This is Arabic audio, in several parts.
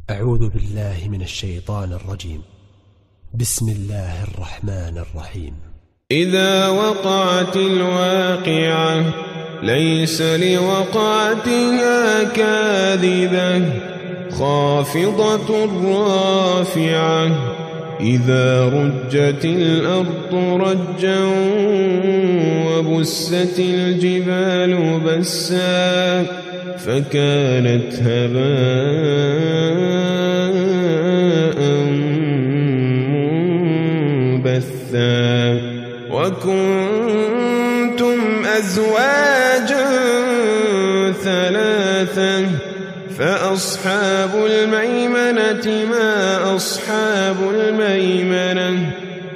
أعوذ بالله من الشيطان الرجيم. بسم الله الرحمن الرحيم. إذا وقعت الواقعة ليس لوقعتها كاذبة خافضة رافعة إذا رجت الأرض رجا وبست الجبال بسا فكانت هباء منبثا وكنتم أزواجا ثلاثا فأصحاب الميمنة ما أصحاب الميمنة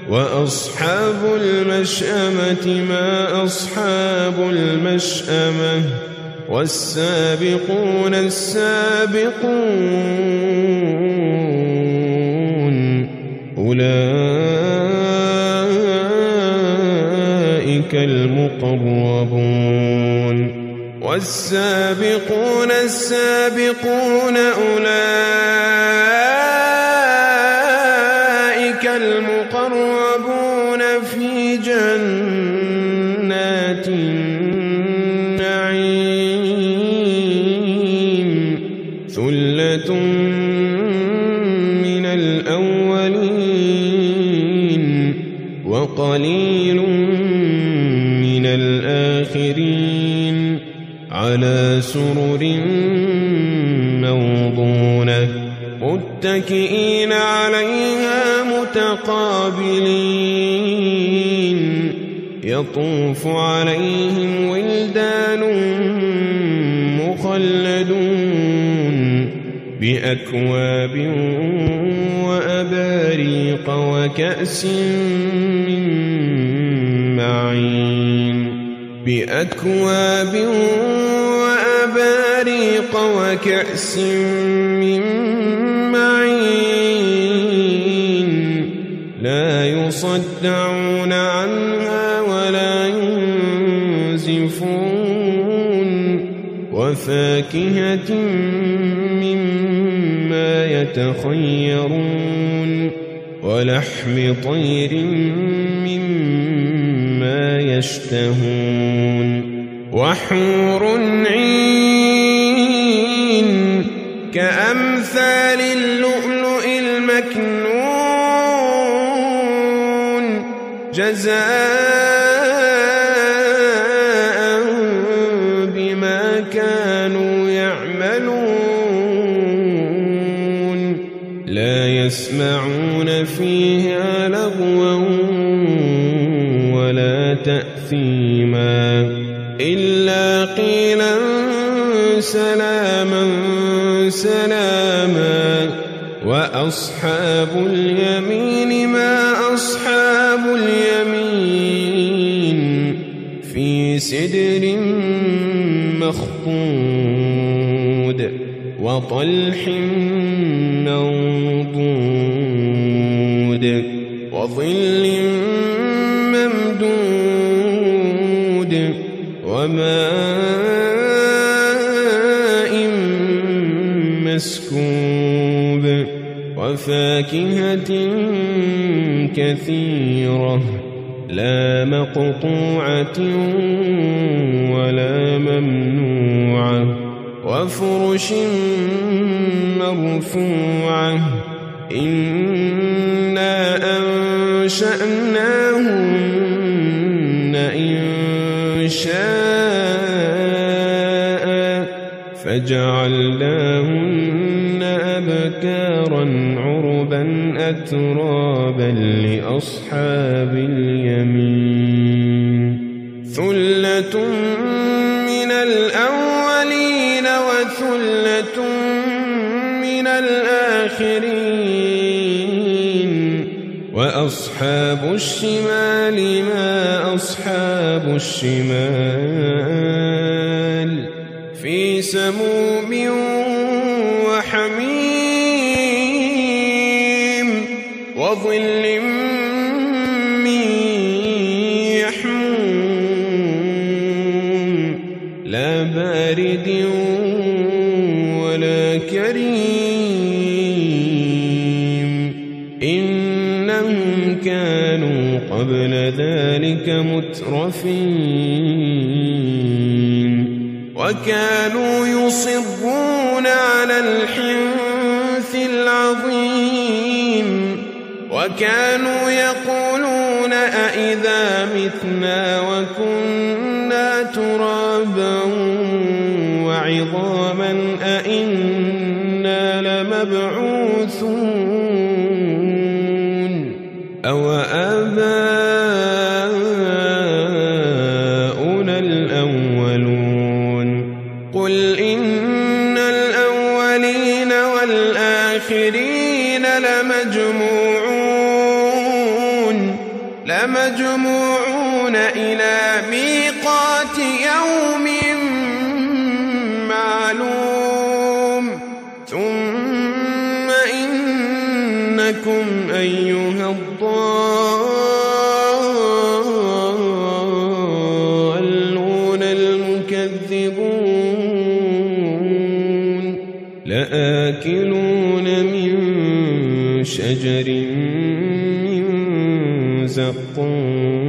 وأصحاب المشأمة ما أصحاب المشأمة والسابقون السابقون أولئك المقربون والسابقون السابقون أولئك المقربون في جنات النعيم ثلة من الأولين وقليل من الآخرين على سرر موضونة متكئين عليها متقابلين يطوف عليهم ولدان مخلدون بأكواب وأباريق وكأس من معين بأكواب وأباريق وكأس من معين لا يصدعون عنها ولا ينزفون وفاكهة مما يتخيرون ولحم طير مما يشتهون وحور عين كأمثال اللؤلؤ المكنون جزاء بما كانوا يعملون لا يسمعون فيها لغوا ولا تأثيما إلا قيلا سلاما سلاما وأصحاب اليمين ما أصحاب اليمين في سدر مخضود وطلح منضود وظل ممدود وماء مسكوب وفاكهة كثيرة لا مقطوعة ولا ممنوعة وفرش مرفوعة إنا أنشأناهن إنشاء فجعلناهن أبكارا عربا أترابا لأصحاب اليمين ثلة من الأولين وثلة من الآخرين وأصحاب الشمال ما أصحاب الشمال في سموم وحميم وظل من يحموم لا بارد ولا كريم قبل ذلك مترفين وكانوا يصرون على الحنث العظيم وكانوا يقولون أإذا متنا وكنا ترابا وعظاما أإنا لمبعوثون أو آباؤنا الأولون قل إن الأولين والآخرين لمجموعون إلى ميقات يوم معلوم ثم إنكم أيها الضالون المكذبون لآكلون من شجر زقوم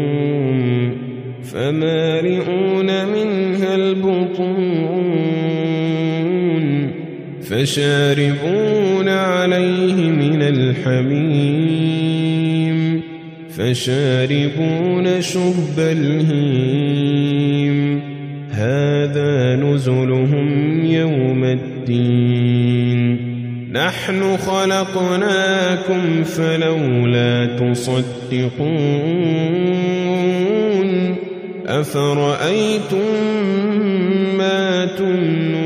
فمالئون منها البطون فشاربون عليه من الحميم فشاربون شرب الهيم هذا نزلهم يوم الدين نحن خلقناكم فلولا تصدقون أفرأيتم ما تمنون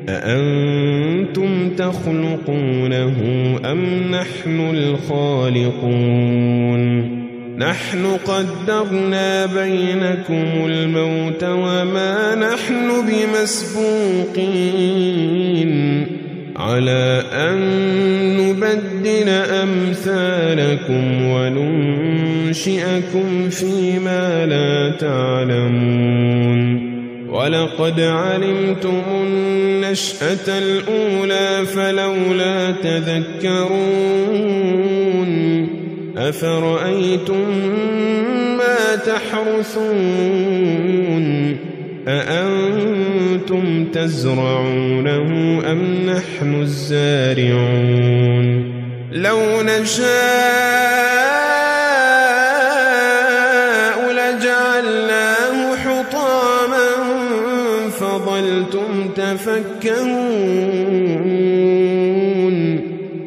أأنتم تخلقونه أم نحن الخالقون نحن قدرنا بينكم الموت وما نحن بمسبوقين على أن نبدل أمثالكم وننشئكم فيما لا تعلمون ولقد علمتم النشأة الأولى فلولا تذكرون أفرأيتم ما تحرثون أأنتم تزرعونه أم نحن الزارعون لو نشاء لجعلناه حطاما فظلتم تفكهون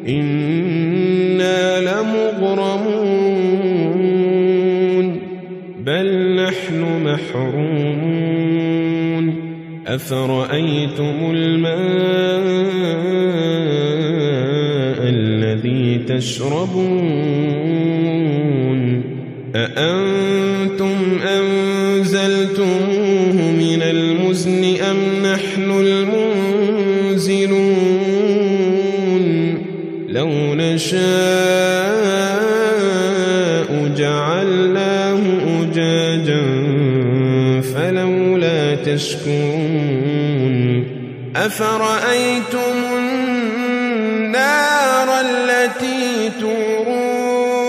إنا لمغرمون بل نحن محرومون أفرأيتم الماء الذي تشربون أأنتم أنزلتموه من المزن أم نحن المنزلون لو نشاء جعلناه أجاجا فلولا تشكرون أفرأيتم النار التي تورون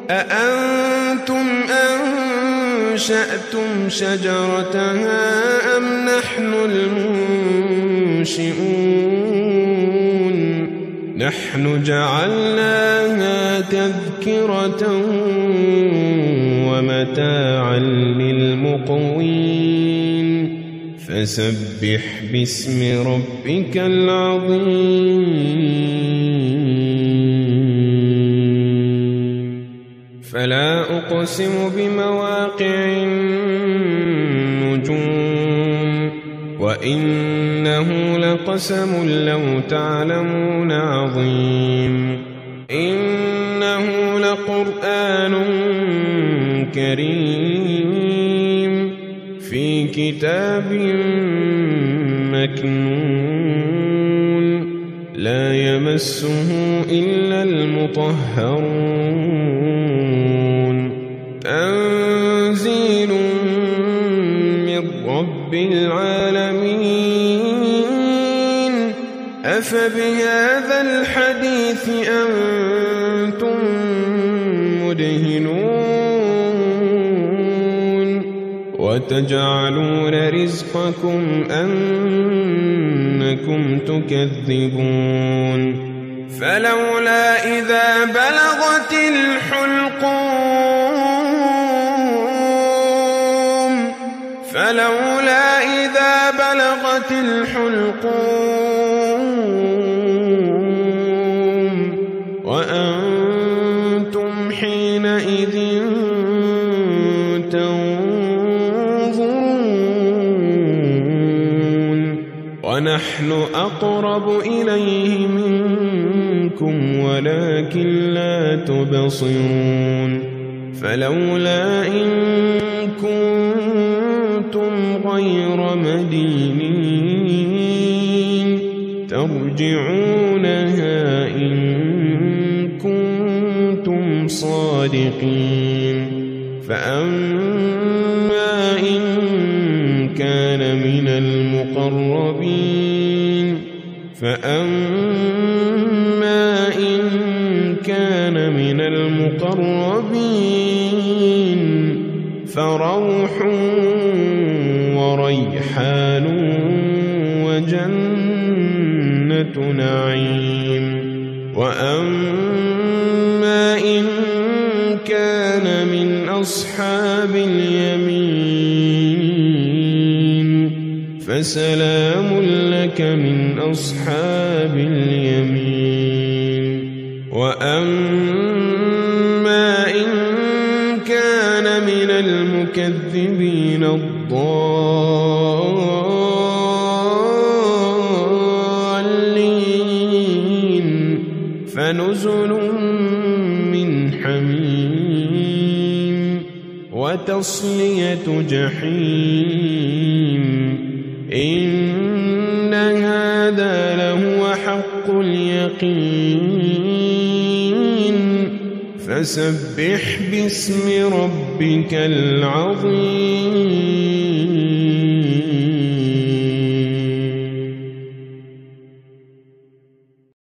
أأنتم أنشأتم شجرتها أم نحن المنشئون نحن جعلناها تذكرة ومتاعا للمقوين فسبح باسم ربك العظيم فلا أقسم بمواقع النجوم وإنه لقسم لو تعلمون عظيم إنه لقرآن كريم في كتاب مكنون لا يمسه إلا المطهرون تنزيل من رب العالمين أفبهذا الحديث أنتم مدهنون وتجعلون رزقكم أنكم تكذبون فلولا إذا بلغت الحلقوم وأنتم حينئذ تنظرون ونحن أقرب إليه منكم ولكن لا تبصرون فلولا إن كنتم غير مدينين ترجعونها إن كنتم صادقين فأما إن كان من المقربين فروح وريحان وجنة نعيم وأما إن كان من أصحاب اليمين فسلام لك من أصحاب اليمين وأما إن كان من المكذبين الضالين فنزل من حميم وتصلية جحيم إن هذا لهو حق اليقين فسبح باسم ربك العظيم